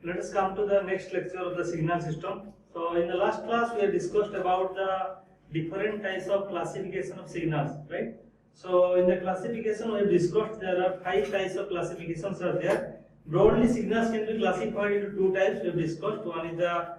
Let us come to the next lecture of the signal system. So in the last class we have discussed about the different types of classification of signals, right? So in the classification we have discussed there are 5 types of classifications are there. Broadly signals can be classified into 2 types we have discussed. One is the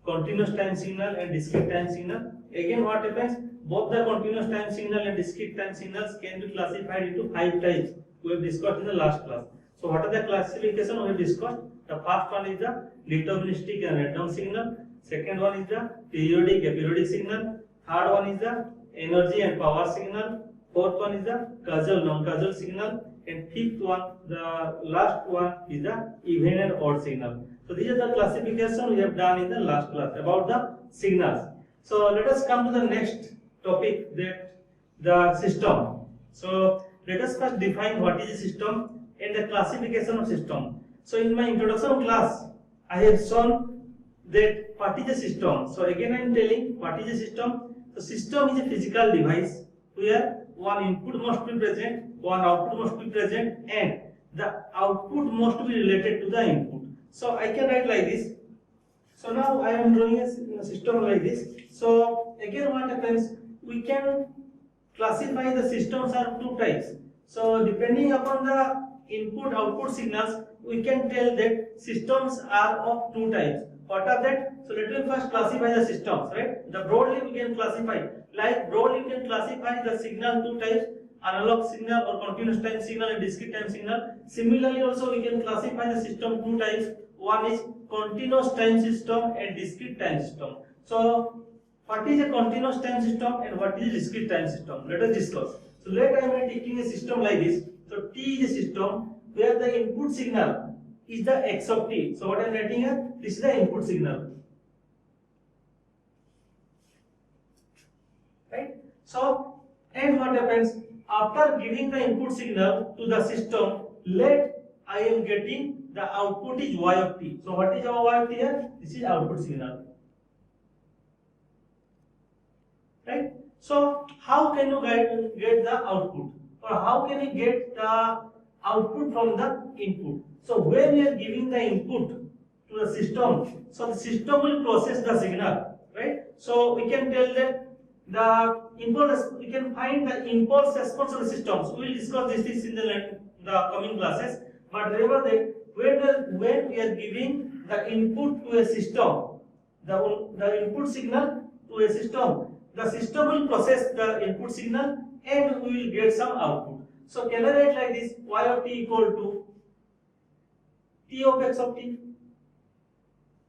continuous time signal and discrete time signal. Again what happens, both the continuous time signal and discrete time signals can be classified into 5 types we have discussed in the last class. So what are the classification we have discussed? The first one is the deterministic and random signal. Second one is the periodic aperiodic signal. Third one is the energy and power signal. Fourth one is the causal non-causal signal. And fifth one, the last one is the even and odd signal. So these are the classification we have done in the last class about the signals. So let us come to the next topic, that the system. So let us first define what is a system and the classification of system. So in my introduction class, I have shown that what is a system. So again I am telling what is a system. So system is a physical device where one input must be present, one output must be present, and the output must be related to the input. So I can write like this. So now I am drawing a system like this. So again what happens, we can classify the systems are 2 types. So depending upon the input output signals, we can tell that systems are of 2 types. What are that? So let me first classify the systems, right? The broadly we can classify, like broadly we can classify the signal 2 types, analog signal or continuous time signal and discrete time signal. Similarly also we can classify the system 2 types. One is continuous time system and discrete time system. So what is a continuous time system and what is a discrete time system? Let us discuss. So let I am taking a system like this. So T is a system where the input signal is the x of t. So what I am writing here, this is the input signal. Right? So, and what happens, after giving the input signal to the system, let I am getting the output is y of t. So what is our y of t here? This is output signal. Right? So how can you get the output? Or how can you get the output from the input? So when we are giving the input to the system, so the system will process the signal, right? So we can tell that the impulse, we can find the impulse response of the system. So we will discuss this in the coming classes. But remember that when we are giving the input to a system, the input signal to a system, the system will process the input signal and we will get some output. So can I write like this, y of t equal to t of x of t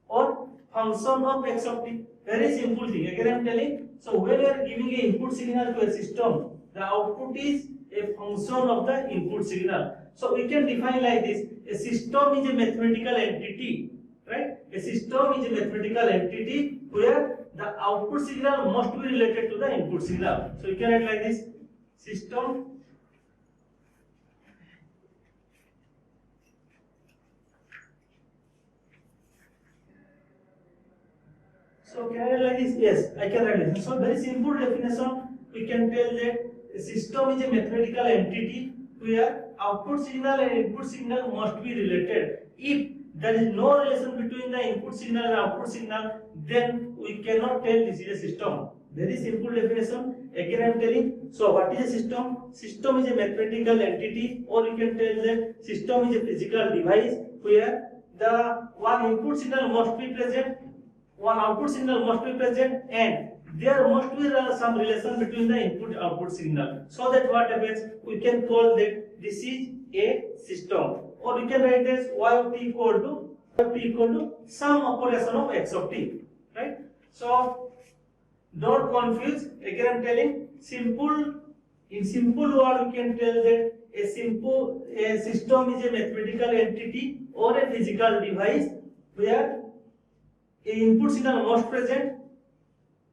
or function of x of t. Very simple thing. Again I am telling, so when we are giving an input signal to a system, the output is a function of the input signal. So we can define like this, a system is a mathematical entity, right? A system is a mathematical entity where the output signal must be related to the input signal. So you can write like this, system So can I write like this? Yes, I can write this. So very simple definition, we can tell that a system is a mathematical entity where output signal and input signal must be related. If there is no relation between the input signal and output signal, then we cannot tell this is a system. Very simple definition. Again I am telling, so what is a system? System is a mathematical entity, or you can tell that system is a physical device where the one input signal must be present, one output signal must be present, and there must be some relation between the input output signal. So that what happens, we can call that this is a system, or we can write as y of t equal to some operation of x of t, right? So don't confuse. Again I am telling, in simple word we can tell that a system is a mathematical entity or a physical device where a input signal must present,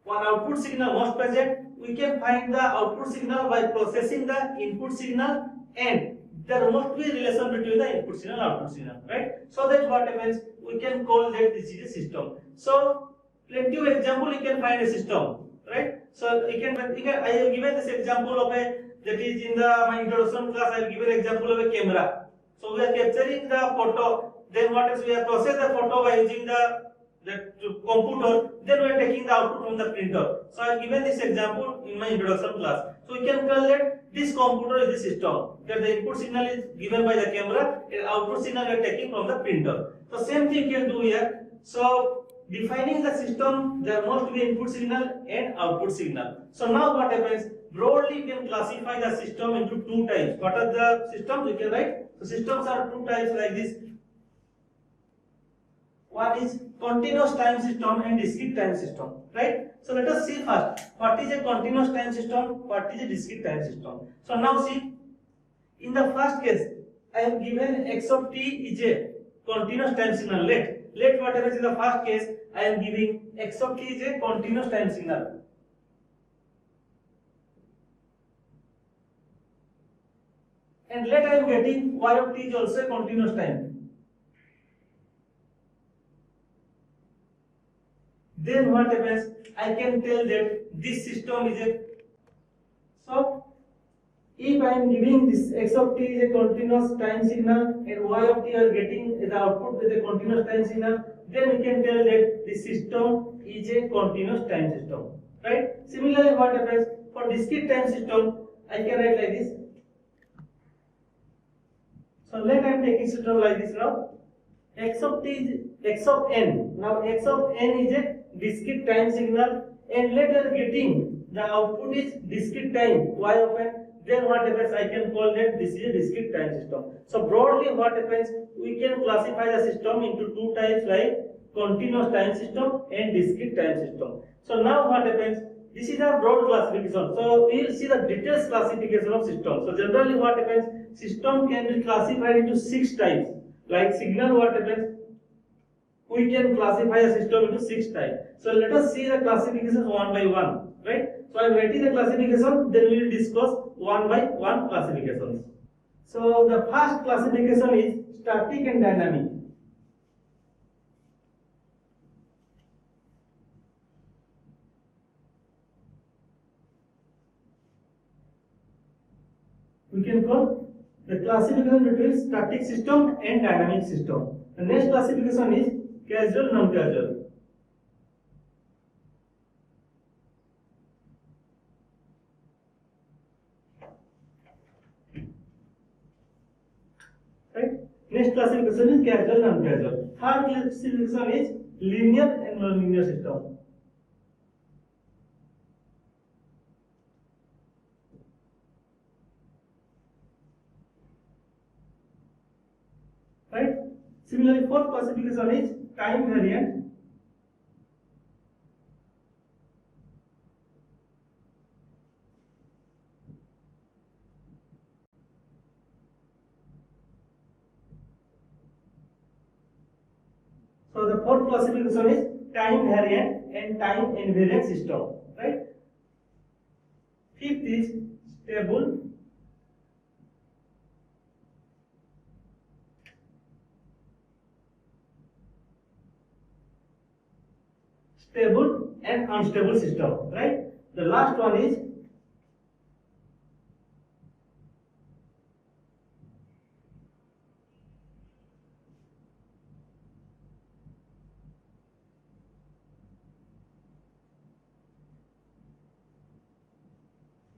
one output signal must present. We can find the output signal by processing the input signal, and there must be a relation between the input signal and output signal, right? So that what happens, we can call that this is a system. So plenty of example you can find a system, right? So I have given this example of a, that is in my introduction class I have given example of a camera. So we are capturing the photo then what is we have processed the photo by using the computer, then we are taking the output from the printer. So I have given this example in my introduction class. So we can call that this computer is the system. That the input signal is given by the camera, and output signal we are taking from the printer. So same thing we can do here. So defining the system, there must be input signal and output signal. So now what happens? Broadly, you can classify the system into two types. What are the systems? You can write. So systems are two types like this. One is continuous time system and discrete time system, right? So let us see first what is a continuous time system, what is a discrete time system. So now see, in the first case, I have given x of t is a continuous time signal. Let what happens in the first case, I am giving x of t is a continuous time signal. And let I am getting y of t is also a continuous time. Then what happens? I can tell that this system is a. So if I am giving this x of t is a continuous time signal and y of t are getting the output with a continuous time signal, then we can tell that the system is a continuous time system, right? Similarly, what happens for discrete time system? I can write like this. So let I am taking system like this now. X of t is x of n. Now x of n is a discrete time signal, and later getting the output is discrete time y of n. Then what happens? I can call that this is a discrete time system. So broadly, what happens? We can classify the system into two types like continuous time system and discrete time system. So now what happens? This is a broad classification. So we will see the details classification of system. So generally, what happens? System can be classified into 6 types. Like signal, what happens? We can classify a system into 6 types. So let us see the classifications one by one, right? So I am writing the classification, then we will discuss one by one classifications. So the first classification is static and dynamic. We can call the classification between static system and dynamic system. The next classification is casual, non-casual. Right? Next classification is casual, non-casual. Third classification is linear and non-linear system. Right? Similarly, fourth classification is time variant. So the fourth classification is time variant and time invariant system, right? Fifth is stable. Stable and unstable system, right? The last one is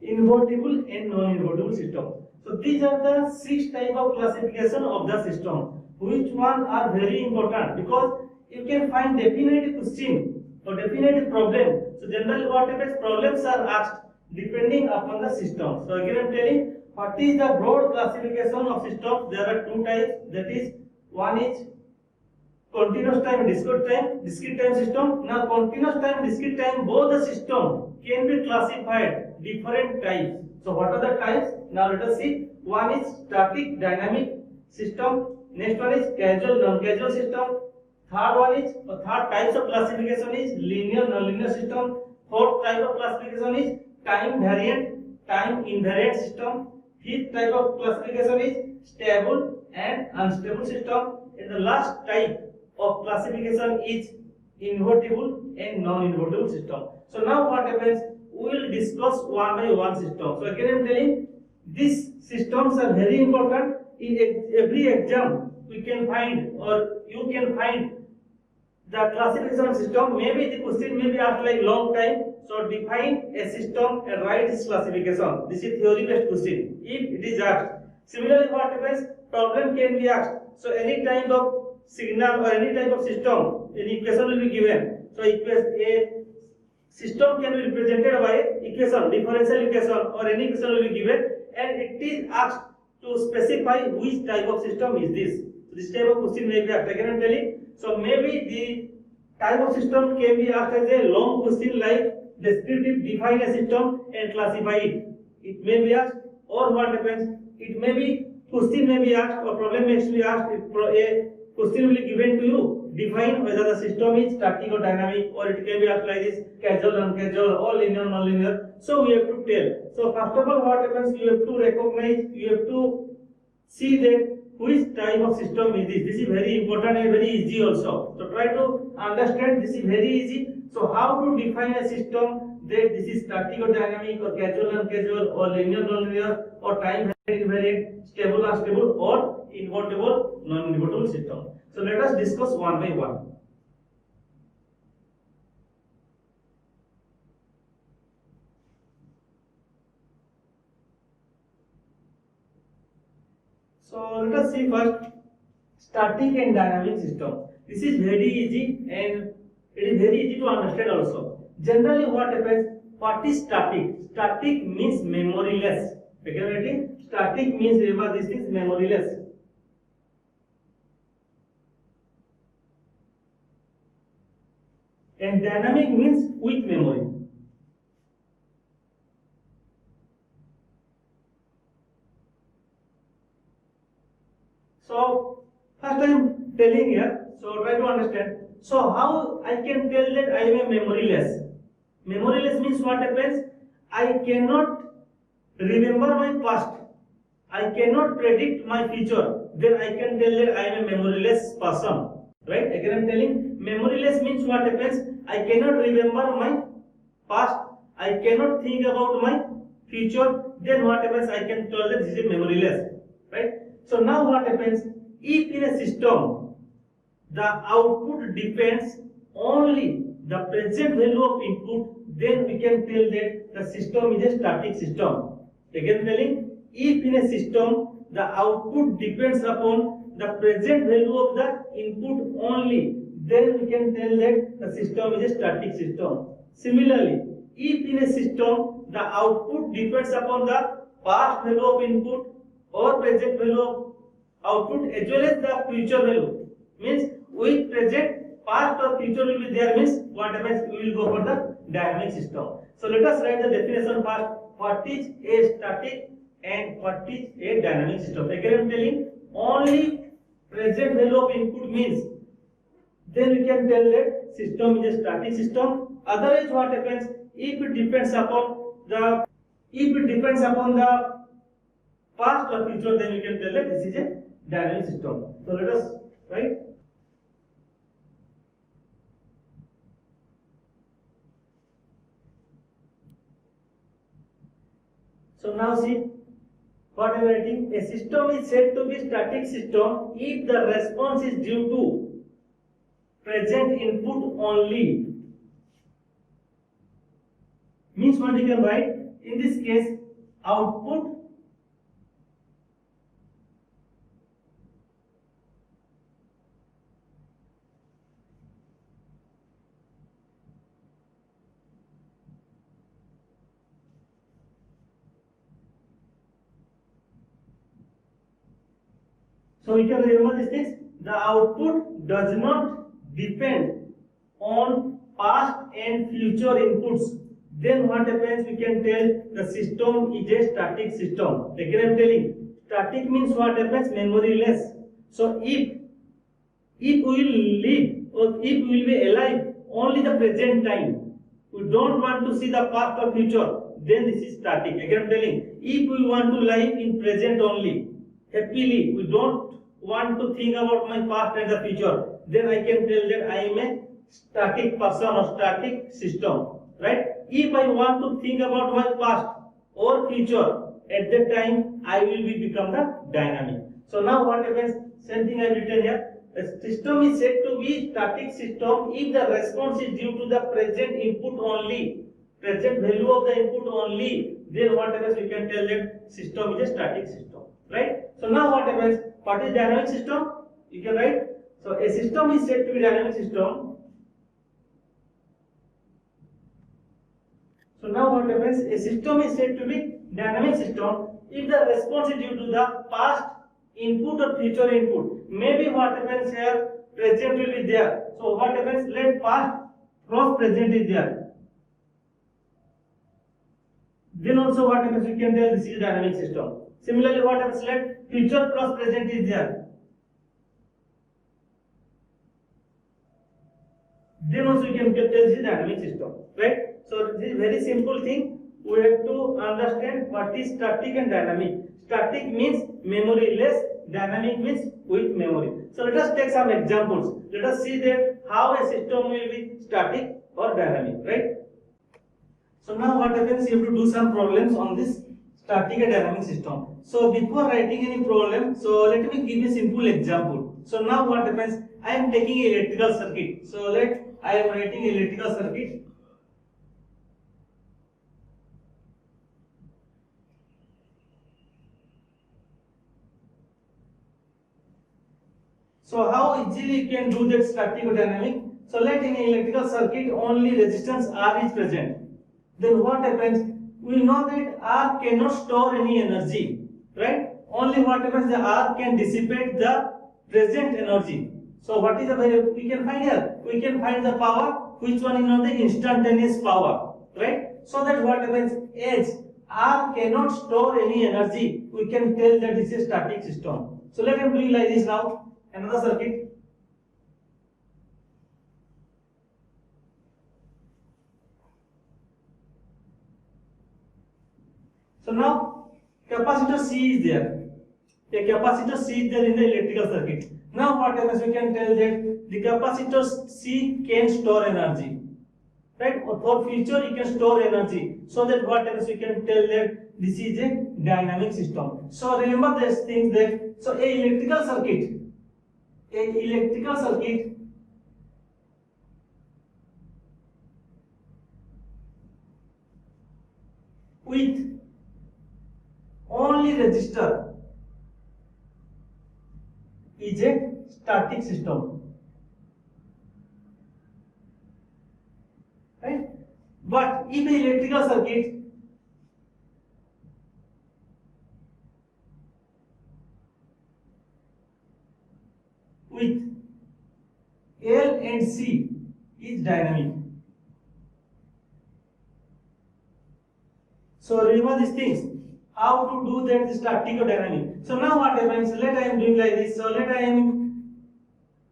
invertible and non-invertible system. So these are the 6 type of classification of the system. Which one are very important because you can find definite question or definite problem. So generally what happens, problems are asked depending upon the system. So again I am telling what is the broad classification of systems. There are 2 types, that is one is continuous time and discrete time system. Now continuous time, discrete time, both the system can be classified different types. So what are the types? Now let us see. One is static dynamic system. Next one is casual non-casual system. Third types of classification is linear non-linear system. Fourth type of classification is time variant, time invariant system. Fifth type of classification is stable and unstable system. And the last type of classification is invertible and non-invertible system. So now what happens? We will discuss one by one system. So again I am telling these systems are very important in every exam. we can find, or you can find the classification of system. Maybe the question may be asked like long time. So define a system and write its classification. This is theory based question. If it is asked. Similarly, what happens? Problem can be asked. So any type of signal or any type of system, an equation will be given. So a system can be represented by equation, differential equation, or any equation will be given, and it is asked to specify which type of system is this. So this type of question may be asked. Again, I'm telling. So maybe the type of system can be asked as a long question like descriptive, define a system and classify it. It may be asked, or what happens? It may be question may be asked, or problem may be asked. If a question will be given to you, define whether the system is static or dynamic, or it can be asked like this: casual, uncasual, or linear, non-linear. So we have to tell. So first of all, what happens? You have to recognize. You have to see that which type of system is this. This is very important and very easy also. So try to understand. This is very easy. So how to define a system that this is static or dynamic, or casual, uncasual, or linear, non-linear, or time invariant, stable, unstable, or invertible, non-invertible system. So let us discuss one by one. So let us see first static and dynamic system. This is very easy and it is very easy to understand also. Generally what happens? What is static? Static means memoryless. Again, static means, remember this is memoryless. And dynamic means with memory. So first I am telling here, so try to understand. So how I can tell that I am a memoryless? Memoryless means what happens? I cannot remember my past. I cannot predict my future. Then I can tell that I am a memoryless person. Right? Again I am telling, memoryless means what happens? I cannot remember my past. I cannot think about my future. Then what happens? I can tell that this is memoryless. Right? So now what happens? If in a system the output depends only the present value of input, then we can tell that the system is a static system. Again telling, if in a system the output depends upon the present value of the input only, then we can tell that the system is a static system. Similarly, if in a system the output depends upon the past value of input or present value of output as well as the future value, means with present, past or future will be there, means what happens? We will go for the dynamic system. So let us write the definition first. What is a static and what is a dynamic system? Again I am telling, only present value of input means, then we can tell that system is a static system. Otherwise what happens? If it depends upon the past or future, then we can tell that this is a dynamic system. So let us write. So now see what I am writing. A system is said to be static system if the response is due to present input only. Means what you can write? In this case, output so you can remember these things. The output does not depend on past and future inputs. Then what happens? We can tell the system is a static system. Again I am telling, static means what happens? Memoryless. So if we will live or if we will be alive only the present time, we don't want to see the past or future, then this is static. Again I am telling, if we want to live in present only, happily, we don't want to think about my past and the future, then I can tell that I am a static person or static system. Right? If I want to think about my past or future, at that time I will become the dynamic. So now what happens? Same thing I have written here. A system is said to be static system if the response is due to the present input only, present value of the input only. Then what happens? We can tell that system is a static system, right? So now what happens? What is dynamic system? You can write. So a system is said to be dynamic system. So now what happens? A system is said to be dynamic system if the response is due to the past input or future input. Maybe what happens here, present will be there. So what happens? Let past cross present is there. Then also what happens? We can tell this is dynamic system. Similarly, what happens? Let future cross present is there. Then also you can tell this is dynamic system, right? So this is very simple thing. We have to understand what is static and dynamic. Static means memory less, dynamic means with memory. So let us take some examples. Let us see that how a system will be static or dynamic, right? So now what happens? You have to do some problems on this static and dynamic system. So before writing any problem, so let me give a simple example. So now what happens? I am taking an electrical circuit. So I am writing an electrical circuit. So how easily you can do that static or dynamic? So let in electrical circuit only resistance R is present. Then what happens? We know that R cannot store any energy, right? Only what happens, the R can dissipate the present energy. So what is the value we can find here? We can find the power, which one is the instantaneous power, right? So that what happens, as R cannot store any energy, we can tell that this is a static system. So let him do it like this now. Another circuit. So now capacitor C is there. A capacitor C is there in the electrical circuit. Now what happens? We can tell that the capacitor C can store energy, right? Or for future it can store energy. So that what happens? We can tell that this is a dynamic system. So remember these things that so a electrical circuit with only resistor is a static system, right? But if the electrical circuit with L and C is dynamic. So remember these things. How to do that static or dynamic. So now what happens? Let I am doing like this. So let I am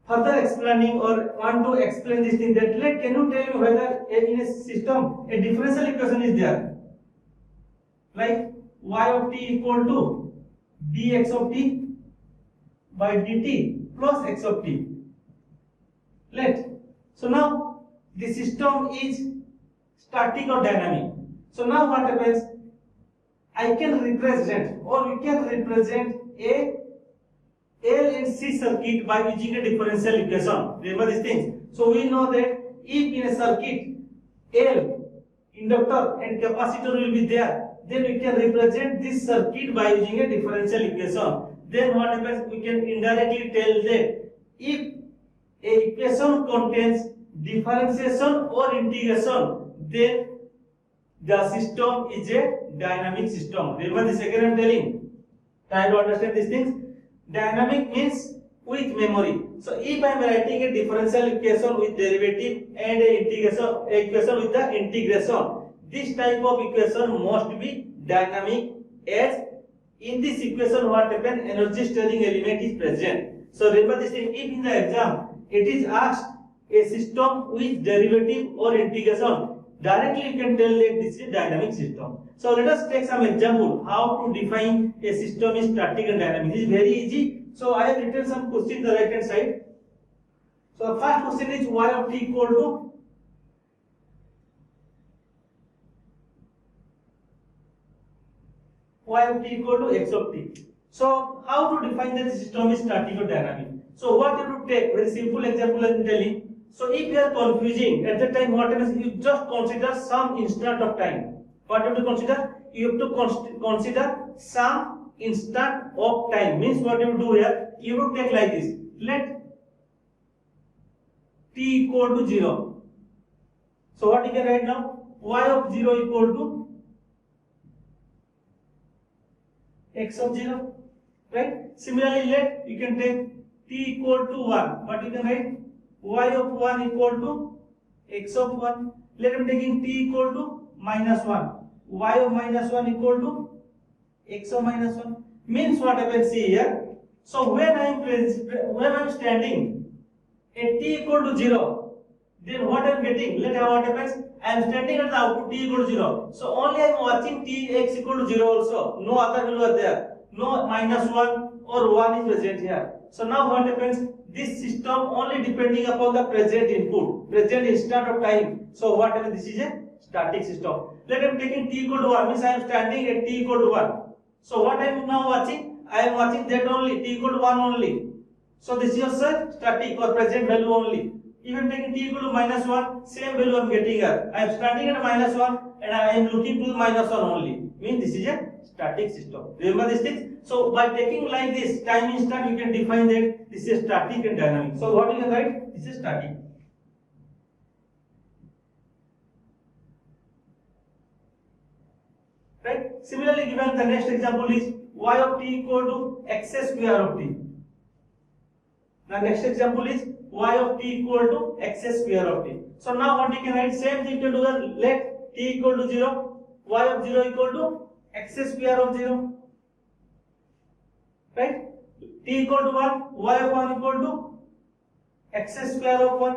further explaining or want to explain this thing that can you tell me whether in a system a differential equation is there? Like y of t equal to dx of t by dt plus x of t. So now the system is static or dynamic. So now what happens? I can represent or we can represent a L and C circuit by using a differential equation. Remember these things. So we know that if in a circuit L, inductor and capacitor will be there, then we can represent this circuit by using a differential equation. Then what happens? We can indirectly tell that if a equation contains differentiation or integration, then the system is a dynamic system. Remember this again I am telling. Try to understand these things. Dynamic means with memory. So if I am writing a differential equation with derivative and a equation with the integration, this type of equation must be dynamic, as in this equation what happens, energy storing element is present. So remember this thing. If in the exam it is asked a system with derivative or integration, directly you can tell that this is dynamic system. So let us take some example how to define a system is static and dynamic. This is very easy. So I have written some questions on the right hand side. So the first question is y of t equal to x of t. So how to define that the system is static or dynamic? So what you have to take, very simple example I am telling. So if you are confusing at the time, what happens? You just consider some instant of time. What you have to consider? You have to consider some instant of time. Means what you do here? You have to take like this. Let t equal to 0. So what you can write now? Y of 0 equal to x of 0. Right? Similarly, let you can take t equal to 1. What you can write? Y of 1 equal to x of 1. Let him taking t equal to minus 1. Y of minus 1 equal to x of minus 1. Means what I can see here. So when I am standing at t equal to 0, then what I am getting? Let what happens? I am standing at the output t equal to 0. So only I am watching t x equal to 0 also. No other value are there. No minus 1 or 1 is present here. So now what happens? This system only depending upon the present input, present instant of time. So what happens? This is a static system. Let I am taking t equal to 1, means I am standing at t equal to 1. So what I am now watching? I am watching that only, t equal to 1 only. So this is also static or present value only. If I am taking t equal to minus 1, same value I am getting here. I am standing at minus 1 and I am looking to minus 1 only. Means this is a static system. Remember these things? So by taking like this time instant, you can define that this is static and dynamic. So what you can write? This is static. Right? Similarly, given the next example is y of t equal to x square of t. The next example is y of t equal to x square of t. So now what you can write? Same thing to do. Let t equal to 0, y of 0 equal to x square of 0. Right? T equal to 1, y of 1 equal to x square of 1.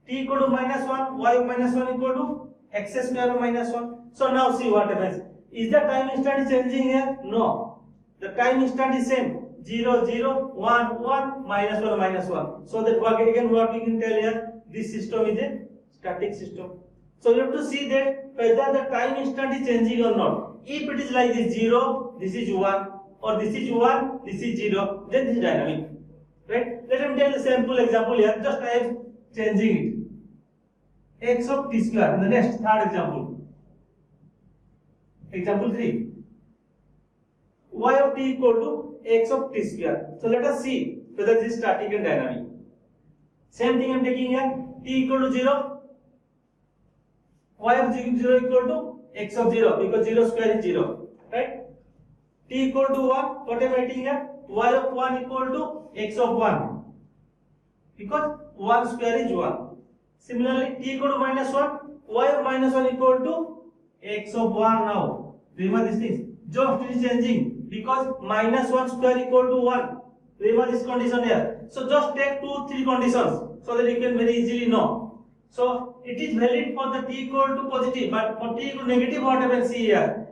T equal to minus 1, y of minus 1 equal to x square of minus 1. So now see what happens. Is the time instant changing here? No. The time instant is same. 0, 0, 1, 1, minus 1, minus 1. So that again what we can tell here, this system is a static system. So you have to see that whether the time instant is changing or not. If it is like this 0, this is 1, or this is 1, this is 0, then this is dynamic. Right? Let me tell a simple example here. Just I am changing it. X of t square. In the next third example. Example 3. Y of t equal to x of t square. So let us see whether this is static and dynamic. Same thing I am taking here. T equal to 0. Y of 0 equal to x of 0, because 0 square is 0. Right? T equal to 1. What I am writing here? Y of 1 equal to x of 1. Because 1 square is 1. Similarly, t equal to minus 1. Y of minus 1 equal to x of 1 now. Remember these things. Just it is changing because minus 1 square equal to 1. Remember this condition here. So just take 2, 3 conditions so that you can very easily know. So it is valid for the t equal to positive, but for t equal to negative, what I will see here.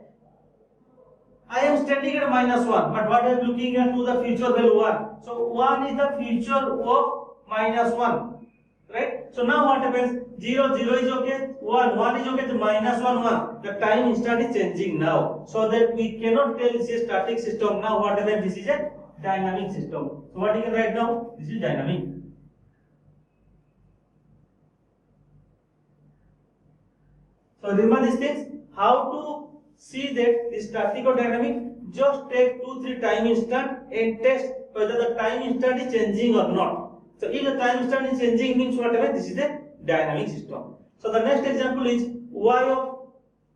I am standing at minus 1, but what I am looking at to the future value 1. So 1 is the future of minus 1. Right? So now what happens? 0, 0 is okay, 1, 1 is okay, so minus 1, 1. The time instant is changing now. So that we cannot tell this is a static system. Now what happens? This is a dynamic system. So what you can write now? This is dynamic. So remember these things. How to see that this static or dynamic? Just take 2, 3 time instant and test whether the time instant is changing or not. So if the time instant is changing, means whatever, this is a dynamic system. So the next example is y of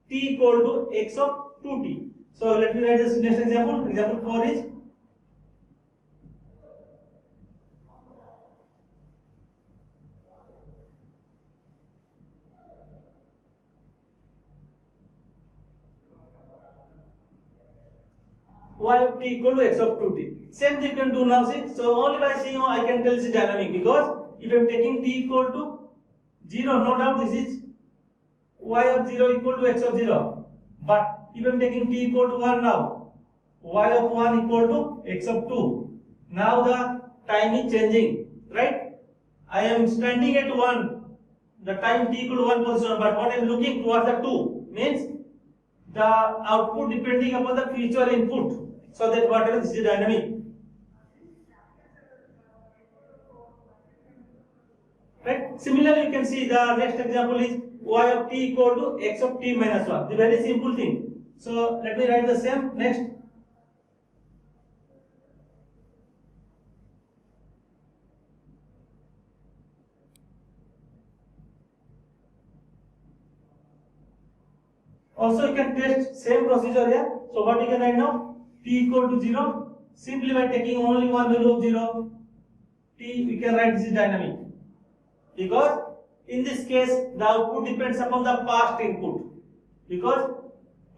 t equal to x of 2t. So let me write this next example. Example 4 is y of t equal to x of 2t. Same thing you can do now, see. So only by seeing I can tell this is dynamic, because if I am taking t equal to 0, no doubt this is y of 0 equal to x of 0. But if I am taking t equal to 1 now, y of 1 equal to x of 2. Now the time is changing, right? I am standing at 1, the time t equal to 1 position, but what I am looking towards the 2 means the output depending upon the future input. So that whatever this is dynamic. Right? Similarly, you can see the next example is y of t equal to x of t minus 1. The very simple thing. So let me write the same next. Also, you can test same procedure here. So what you can write now? T equal to 0. Simply by taking only one value of 0, t we can write this is dynamic. Because in this case the output depends upon the past input. Because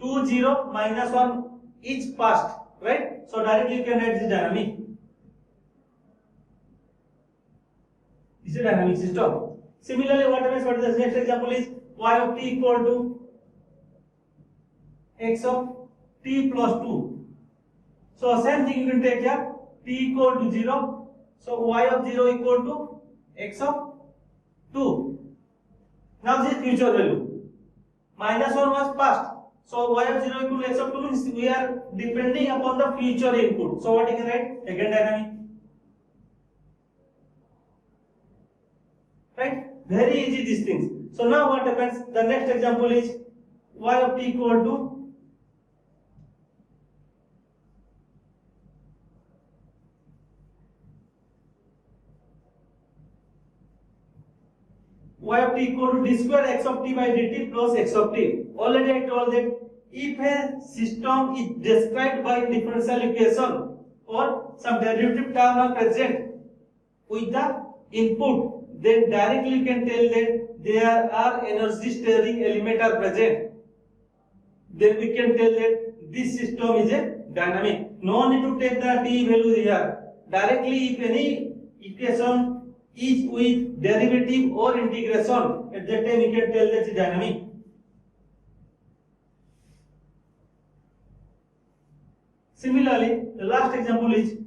2 0 minus 1 is past, right? So directly you can write this dynamic. This is a dynamic system. Similarly, what happens? What is the next example is y of t equal to x of t plus 2. So same thing you can take here, t equal to 0. So y of 0 equal to x of 2. Now this is future value. Minus 1 was past. So y of 0 equal to x of 2 means we are depending upon the future input. So what you can write? Again dynamic. Right? Very easy these things. So now what happens? The next example is y of t equal to y of t equal to d square x of t by dt plus x of t. Already I told that if a system is described by differential equation or some derivative term are present with the input, then directly you can tell that there are energy steering element are present. Then we can tell that this system is a dynamic. No need to take the t value here. Directly if any equation is with derivative or integration, at that time we can tell that it's dynamic. Similarly, the last example is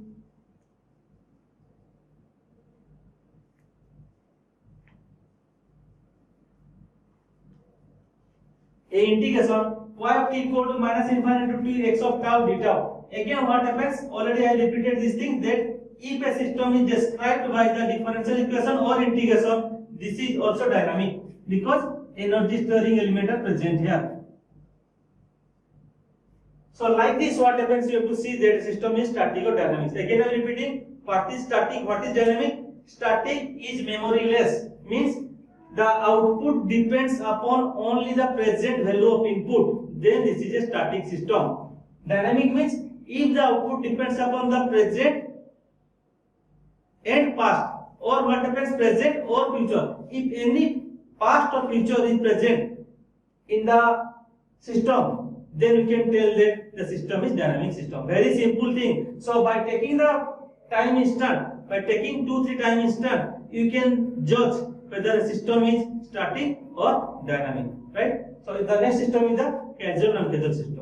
a integration y of t equal to minus infinity to t x of tau d tau. Again what happens? Already I repeated this thing that if a system is described by the differential equation or integration, this is also dynamic because energy steering element are present here. So like this what happens, you have to see that system is static or dynamic. Again I am repeating, what is static, what is dynamic? Static is memoryless, means the output depends upon only the present value of input, then this is a static system. Dynamic means if the output depends upon the present and past, or what happens, present or future. If any past or future is present in the system, then you can tell that the system is dynamic system. Very simple thing. So by taking the time instant, by taking 2-3 time instant, you can judge whether a system is static or dynamic, right? So the next system is the causal non-causal system.